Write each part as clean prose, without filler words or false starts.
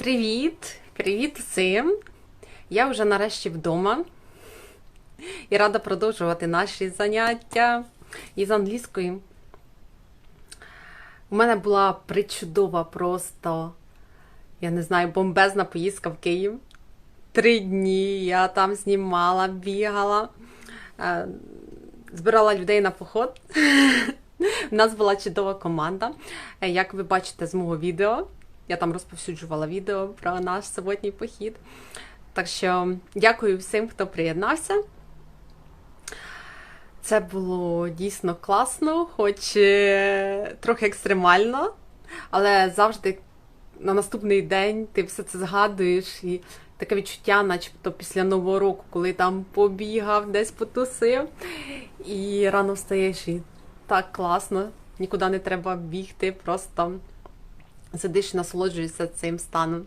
Привіт! Привіт усім! Я вже нарешті вдома і рада продовжувати наші заняття із англійської. У мене була причудова просто, я не знаю, бомбезна поїздка в Київ. 3 дні я там знімала, бігала, збирала людей на поход. У нас була чудова команда, як ви бачите з мого відео. Я там розповсюджувала відео про наш суботній похід. Так що дякую всім, хто приєднався. Це було дійсно класно, хоч трохи екстремально, але завжди на наступний день ти все це згадуєш і таке відчуття, начебто після Нового року, коли там побігав, десь потусив, і рано встаєш і так класно, нікуди не треба бігти, просто сидиш і насолоджуєшся цим станом.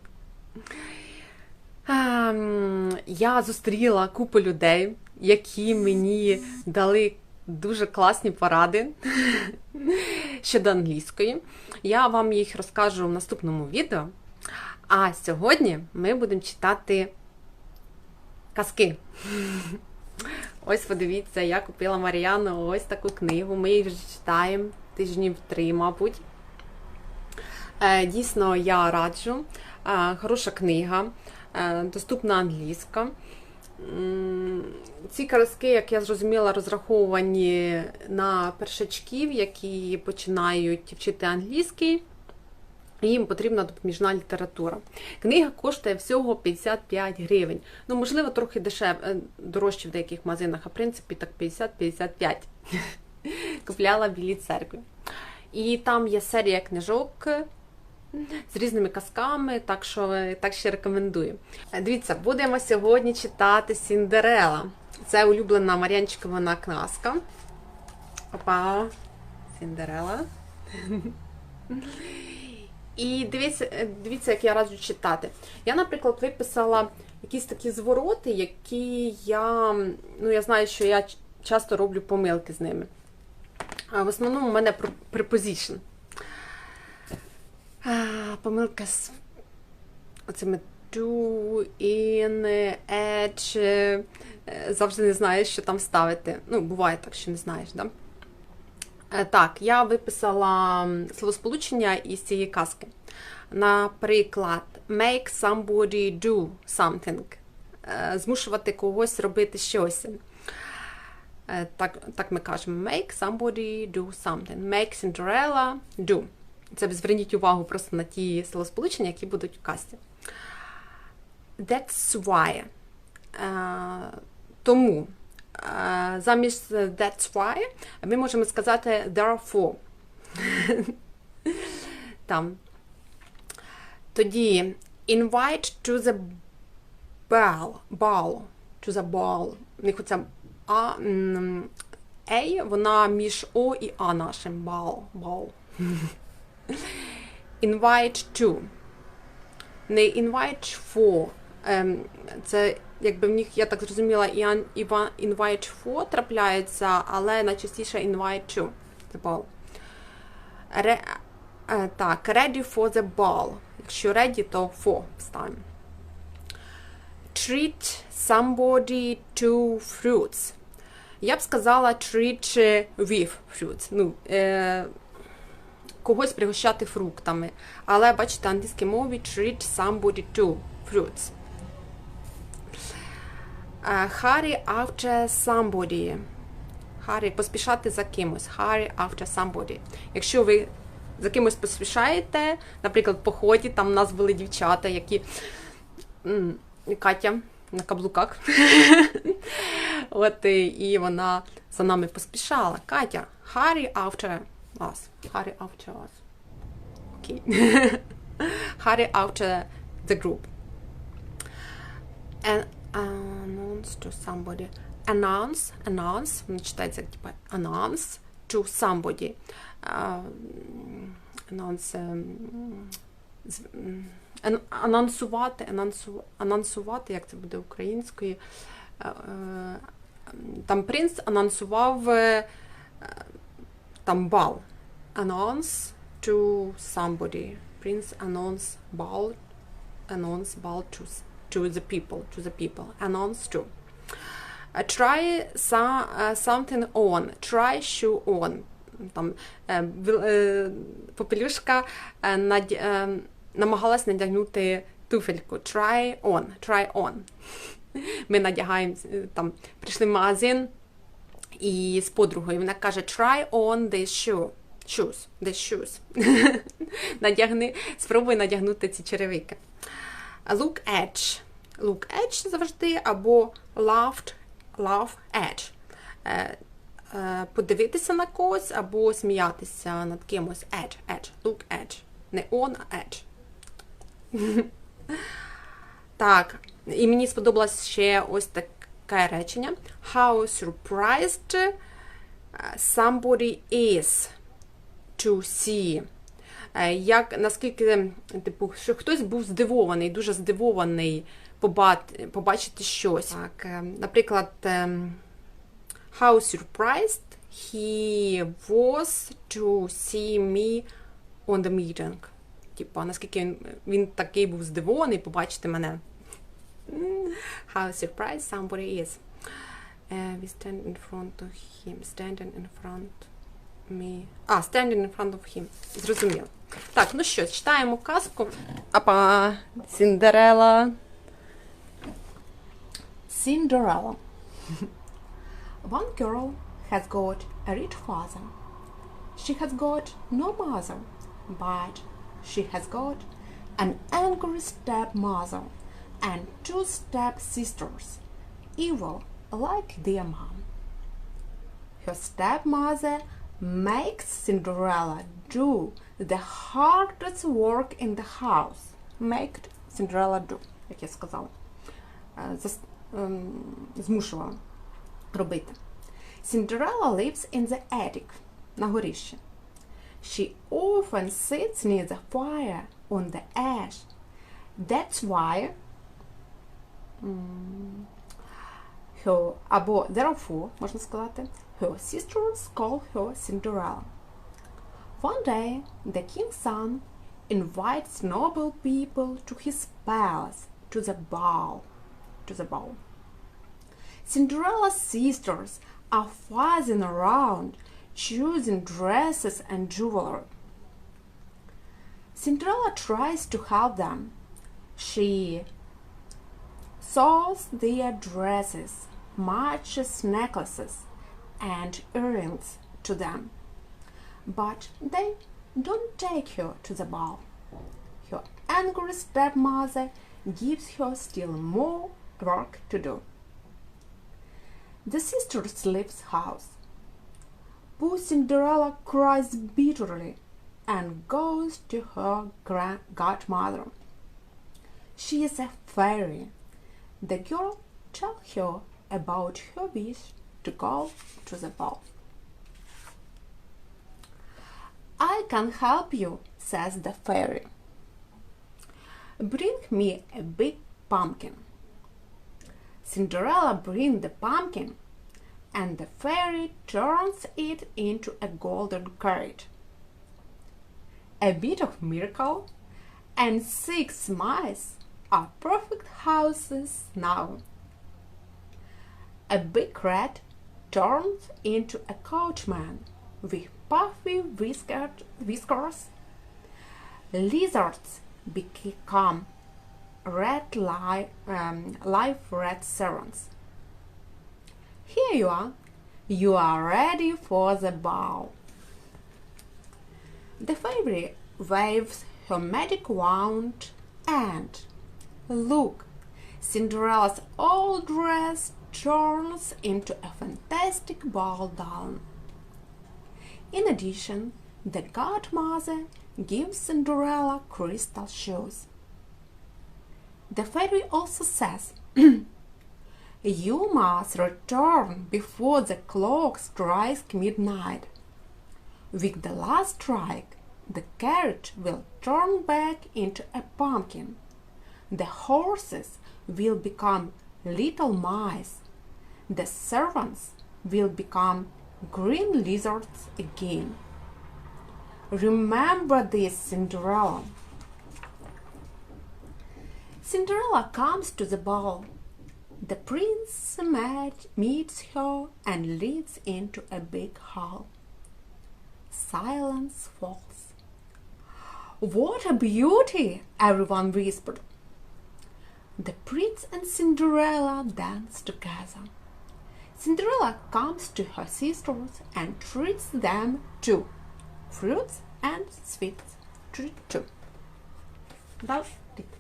Я зустріла купу людей, які мені дали дуже класні поради щодо англійської. Я вам їх розкажу в наступному відео. А сьогодні ми будемо читати казки. Ось подивіться, я купила Мар'яну ось таку книгу. Ми її вже читаємо тижнів 3, мабуть. Дійсно, я раджу. Хороша книга, доступна англійська. Ці казки, як я зрозуміла, розраховані на першачків, які починають вчити англійський. Їм потрібна допоміжна література. Книга коштує всього 55 гривень. Ну, можливо, трохи дорожче в деяких магазинах, а в принципі так 50-55. Купляла в Білій церкві. І там є серія книжок з різними казками, так що рекомендую. Дивіться, будемо сьогодні читати Cinderella. Це улюблена Мар'янчикова казка. Опа, Cinderella. І дивіться, як я раджу читати. Я, наприклад, виписала якісь такі звороти, які я знаю, що я часто роблю помилки з ними. В основному у мене preposition. Помилка з оцими do, in, edge. Завжди не знаєш, що там ставити. Ну, буває так, що не знаєш, да? Так, я виписала словосполучення із цієї казки. Наприклад, make somebody do something. Змушувати когось робити щось. Так ми кажемо. Make somebody do something. Make Cinderella do. Це зверніть увагу просто на ті словосполучення, які будуть в казці. That's why. Тому. Замість that's why ми можемо сказати therefore. Там. Тоді invite to the ball. To the ball. У них оця A, вона між O і А нашим. Ball. Invite to. Не invite for. Це якби в них, я так зрозуміла, і invite for трапляється, але найчастіше invite to. The ball. Так, ready for the ball. Якщо ready, то for вставимо. Treat somebody to fruits. Я б сказала treat with fruits. Ну, когось пригощати фруктами. Але, бачите, в англійській мові treat somebody to fruits. Hurry after somebody. Hurry, поспішати за кимось. Hurry after somebody. Якщо ви за кимось поспішаєте, наприклад, в поході, там у нас були дівчата, які... Катя на каблуках. От, і вона за нами поспішала. Катя, hurry after us. Hurry after us. Окей. Hurry after the group. Announce to somebody. Announce. Воно читається як типа announce to somebody. Анонсувати, як це буде українською. Там принц анонсував там бал. Announce to somebody. Prince announce ball announce ball to the people, announce to. Try something on, try shoe on. Там попелюшка намагалась надягнути туфельку. Try on. Ми надягаємо, там, прийшли в магазин і з подругою, вона каже, try on these shoes. Спробуй надягнути ці черевики. Look at завжди, або laugh at. Подивитися на когось, або сміятися над кимось. At. Look at. Не on, а at. Так, і мені сподобалось ще ось таке речення. How surprised somebody is to see. Наскільки, типу, що хтось був здивований, дуже здивований побачити щось. Так, наприклад, how surprised he was to see me on the meeting. Типу, наскільки він такий був здивований побачити мене. How surprised somebody is. We stand in front of him. Standing in front of him. Зрозуміло. Так, ну що, читаємо казку. Cinderella. One girl has got a rich father. She has got no mother, but she has got an angry stepmother and 2 stepsisters, evil like their mom. Her stepmother makes Cinderella do the hardest work in the house. Make Cinderella do, як я сказала. Змушувала робити. Cinderella lives in the attic, на горищі. She often sits near the fire on the ash. That's why therefore, можна сказати, her sisters call her Cinderella. One day, the king's son invites noble people to his palace, to the ball. Cinderella's sisters are fussing around, choosing dresses and jewelry. Cinderella tries to help them. She sews their dresses, matches necklaces and earrings to them. But they don't take her to the ball. Her angry stepmother gives her still more work to do. The sisters leave the house. Poor Cinderella cries bitterly and goes to her godmother. She is a fairy. The girl tells her about her wish to go to the ball. I can help you, says the fairy. Bring me a big pumpkin. Cinderella brings the pumpkin, and the fairy turns it into a golden carrot. A bit of miracle, and 6 mice are perfect houses now. A big rat turns into a coachman with puffy whiskers. Lizards become live rat servants. Here you are. You are ready for the ball. The fairy waves her magic wand and look, Cinderella's old dress turns into a fantastic ball gown. In addition, the godmother gives Cinderella crystal shoes. The fairy also says, you must return before the clock strikes midnight. With the last strike, the carrot will turn back into a pumpkin. The horses will become little mice. The servants will become green lizards again. Remember this, Cinderella. Cinderella comes to the ball. The prince meets her and leads into a big hall. Silence falls. "What a beauty!" everyone whispered. The prince and Cinderella dance together. Cinderella comes to her sisters and treats them to fruits and sweets. Treat too. That's it.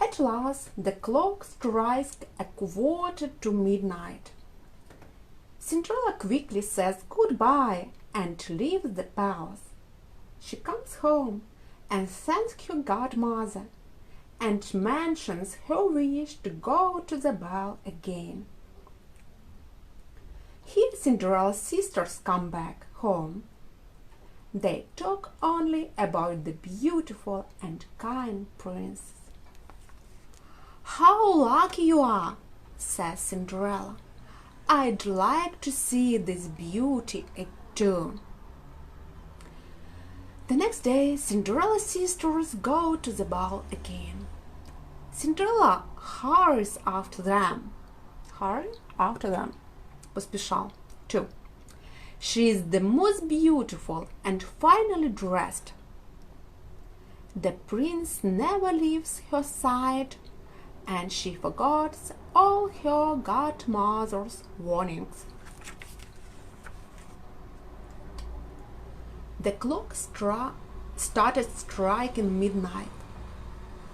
At last, the clock strikes midnight. Cinderella quickly says goodbye and leaves the palace. She comes home and thanks her godmother and mentions her wish to go to the ball again. Here Cinderella's sisters come back home. They talk only about the beautiful and kind princess. "How lucky you are," says Cinderella. "I'd like to see this beauty too." The next day, Cinderella's sisters go to the ball again. Cinderella hurries after them. Поспешал. Too. She is the most beautiful and finely dressed. The prince never leaves her side, and she forgets all her godmother's warnings. The clock started striking midnight.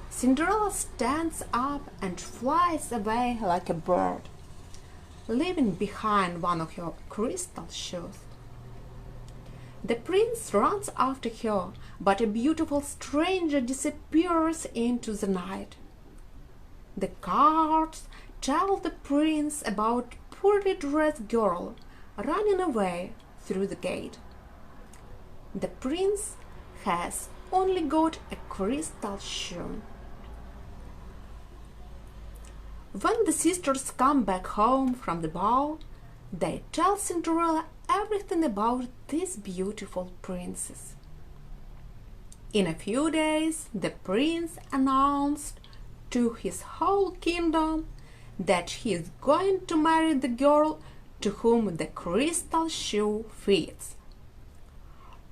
Cinderella stands up and flies away like a bird, leaving behind one of her crystal shoes. The prince runs after her, but a beautiful stranger disappears into the night. The guards tell the prince about a poorly dressed girl running away through the gate. The prince has only got a crystal shoe. When the sisters come back home from the ball, they tell Cinderella everything about this beautiful princess. In a few days, the prince announced to his whole kingdom that he is going to marry the girl to whom the crystal shoe fits.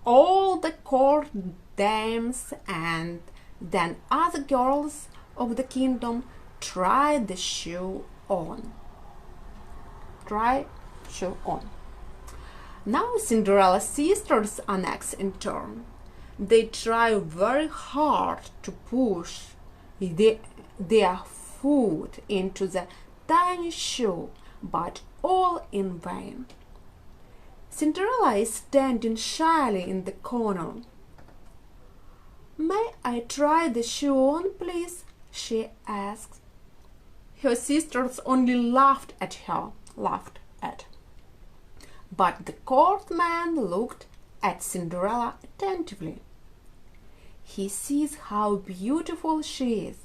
All the court dames and then other girls of the kingdom try the shoe on. Now Cinderella's sisters are next in turn. They try very hard to push their foot into the tiny shoe, but all in vain. Cinderella is standing shyly in the corner. "May I try the shoe on, please?" she asks. Her sisters only laughed at. But the courtman looked at Cinderella attentively. He sees how beautiful she is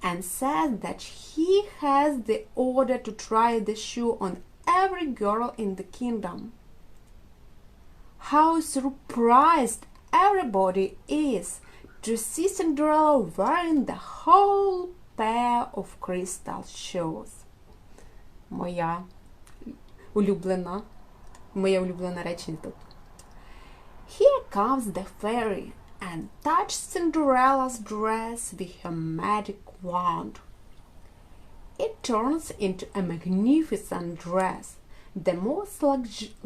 and says that he has the order to try the shoe on every girl in the kingdom. How surprised everybody is to see Cinderella wearing the whole pair of crystal shoes. Моє улюблене речення тут. Here comes the fairy and touches Cinderella's dress with her magic wand. It turns into a magnificent dress, the most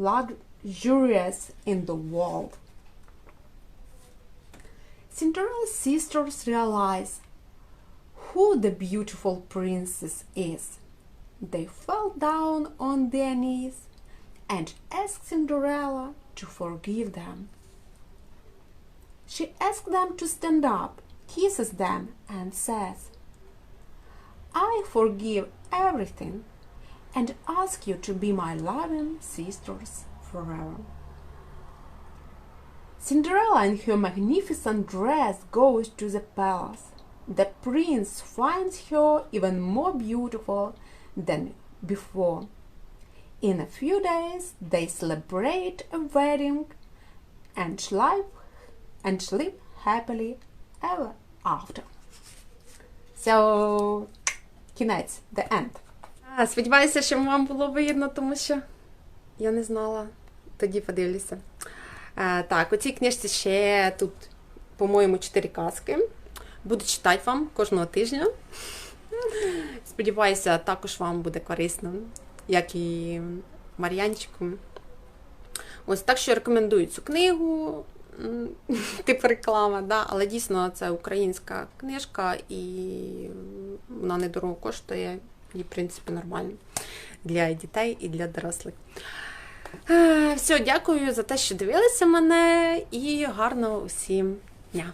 luxurious in the world. Cinderella's sisters realize who the beautiful princess is. They fell down on their knees and asked Cinderella to forgive them. She asks them to stand up, kisses them, and says, "I forgive everything and ask you to be my loving sisters forever." Cinderella in her magnificent dress goes to the palace. The prince finds her even more beautiful than before. In a few days, they celebrate a wedding and live happily ever after. So, кінець, the end. Сподіваюся, що вам було видно, тому що я не знала. Тоді подивлюся. Так, у цій книжці ще тут, по-моєму, 4 казки. Буду читати вам кожного тижня. Сподіваюся, також вам буде корисно, як і Мар'янчику. Ось, так що рекомендую цю книгу, типу реклама, да? Але дійсно це українська книжка і вона недорого коштує і, в принципі, нормально для дітей і для дорослих. Все, дякую за те, що дивилися мене і гарного всім дня!